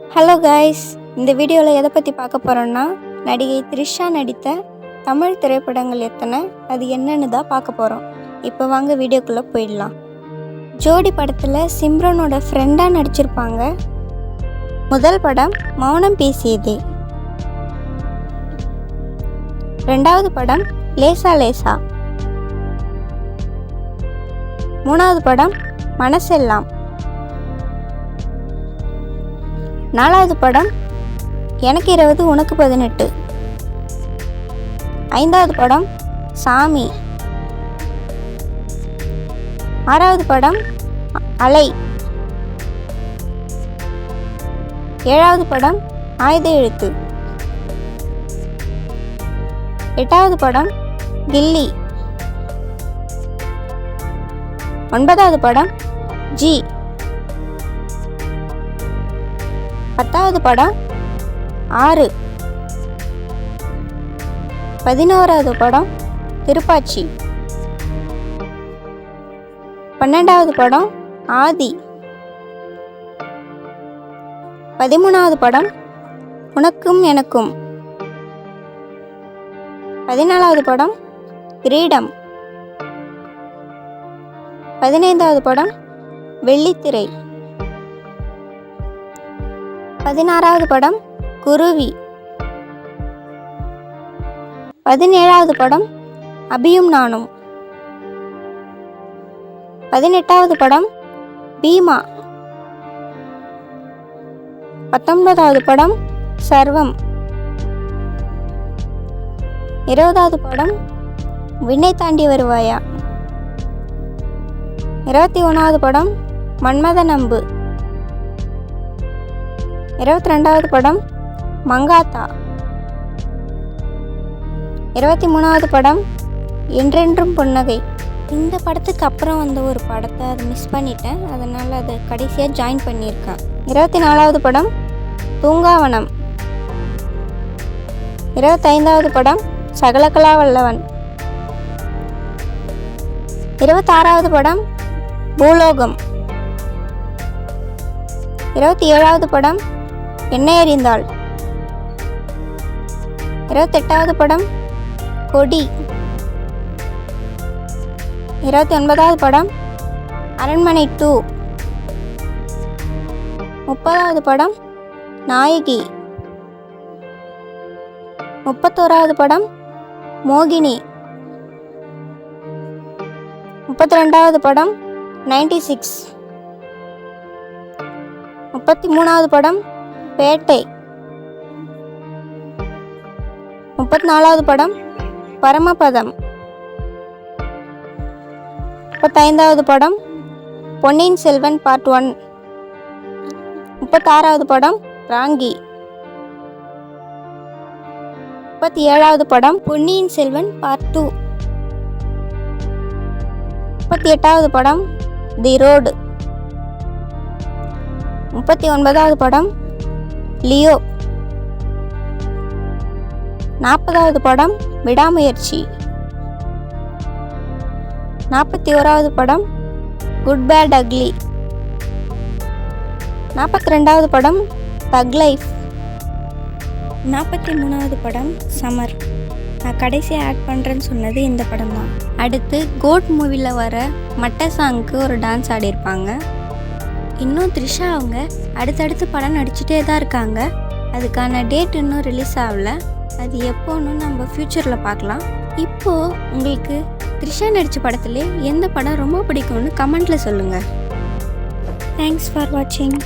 Hello guys, இந்த வீடியோவில் எதை பற்றி பார்க்க போகிறோன்னா, நடிகை த்ரிஷா நடித்த தமிழ் திரைப்படங்கள் எத்தனை, அது என்னன்னு தான் பார்க்க போகிறோம். இப்போ வாங்க வீடியோக்குள்ளே போயிடலாம். ஜோடி படத்தில் சிம்ரனோட ஃப்ரெண்டாக நடிச்சிருப்பாங்க. முதல் படம் மௌனம் பேசியதே, ரெண்டாவது படம் லேசா லேசா, மூணாவது படம் மனசெல்லாம், நாலாவது படம் எனக்கு 20 உனக்கு 18, ஐந்தாவது படம் சாமி, ஆறாவது படம் அலை, ஏழாவது படம் ஆயுத எழுத்து, எட்டாவது படம் கில்லி, ஒன்பதாவது படம் ஜி, 10வது படம் 6, 11வது படம் திருப்பாச்சி, 12வது படம் ஆதி, 13வது படம் உனக்கும் எனக்கும், 14வது படம் கிரீடம், 15வது படம் வெள்ளித்திரை, 16வது படம் குருவி, 17வது படம் அபியும் நானும், 18வது படம் பீமா, 19வது படம் சர்வம், 20வது படம் விண்ணை தாண்டி வருவாயா, 21வது படம் மன்மத நம்பு, 22வது படம் மங்காத்தா, 23வது படம் என்றென்றும் புன்னகை. இந்த படத்துக்கு அப்புறம் வந்த ஒரு படத்தை அதை மிஸ் பண்ணிட்டேன், அதனால் அதை கடைசியாக ஜாயின் பண்ணியிருக்கேன். 24வது படம் தூங்காவனம், 25வது படம் சகலகலா வல்லவன், 26வது படம் பூலோகம், 27வது படம் என்னை அறிந்தாள், 28வது படம் கொடி, 29வது படம் அரண்மனை 2, 30வது படம் நாயகி, 31வது படம் மோகினி, 32வது படம் 96, 33வது படம் பேட்டை, 34வது படம் பரமபதம், 35வது படம் பொன்னியின் செல்வன் பார்ட் 1, 36வது படம் ராங்கி, 37வது படம் பொன்னியின் செல்வன் பார்ட் 2, 38வது படம் தி ரோடு, 39வது படம் லியோ, 40வது படம் விடாமுயற்சி, 41வது படம் குட் பேட் அக்லி, 42வது படம் தக் லைஃப், 43வது படம் சமர். நான் கடைசியாக ஆட் பண்ணுறேன்னு சொன்னது இந்த படம் தான். அடுத்து கோட் மூவியில் வர மட்ட சாங்க்கு ஒரு டான்ஸ் ஆடியிருப்பாங்க. இன்னும் த்ரிஷா அவங்க அடுத்தடுத்து படம் நடிச்சுட்டே தான் இருக்காங்க. அதுக்கான டேட் இன்னும் ரிலீஸ் ஆகலை. அது எப்போன்னு நம்ம ஃப்யூச்சரில் பார்க்கலாம். இப்போது உங்களுக்கு த்ரிஷா நடித்த படத்துலேயே எந்த படம் ரொம்ப பிடிக்கும்னு கமெண்ட்டில் சொல்லுங்கள். தேங்க்ஸ் ஃபார் வாட்சிங்.